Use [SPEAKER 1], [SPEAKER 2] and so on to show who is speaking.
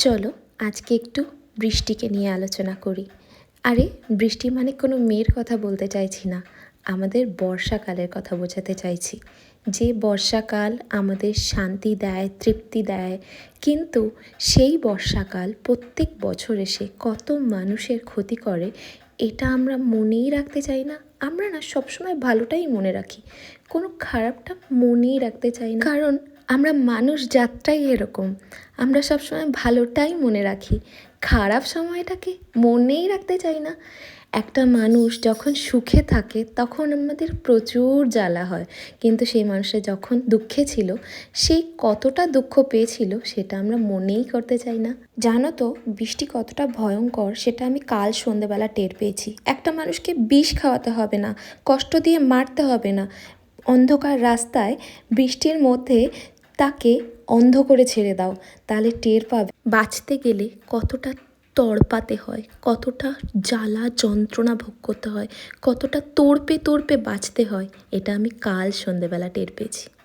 [SPEAKER 1] চলো আজকে একটু বৃষ্টিকে নিয়ে আলোচনা করি। আরে বৃষ্টি মানে কোনো মেয়ের কথা বলতে চাইছি না, আমাদের বর্ষাকালের কথা বোঝাতে চাইছি। যে বর্ষাকাল আমাদের শান্তি দেয়, তৃপ্তি দেয়, কিন্তু সেই বর্ষাকাল প্রত্যেক বছর এসে কত মানুষের ক্ষতি করে এটা আমরা মনেই রাখতে চাই না। আমরা না সবসময় ভালোটাই মনে রাখি, কোনো খারাপটা মনেই রাখতে চাই না, কারণ আমরা মানুষ জাতটাই এরকম। আমরা সবসময় ভালোটাই মনে রাখি, খারাপ সময়টাকে মনেই রাখতে চাই না। একটা মানুষ যখন সুখে থাকে তখন আমাদের প্রচুর জ্বালা হয়, কিন্তু সেই মানুষটা যখন দুঃখে ছিল, সেই কতটা দুঃখ পেয়েছিল সেটা আমরা মনেই করতে চাই না। জানো তো বৃষ্টি কতটা ভয়ঙ্কর সেটা আমি কাল সন্ধেবেলা টের পেয়েছি। একটা মানুষকে বিষ খাওয়াতে হবে না, কষ্ট দিয়ে মারতে হবে না, অন্ধকার রাস্তায় বৃষ্টির মধ্যে তাকে অন্ধ করে ছেড়ে দাও, তাহলে টের পাবে বাঁচতে গেলে কতটা তড়পাতে হয়, কতটা জ্বালা যন্ত্রণা ভোগ করতে হয়, কতটা তড়পে তড়পে বাঁচতে হয়। এটা আমি কাল সন্ধেবেলা টের পেয়েছি।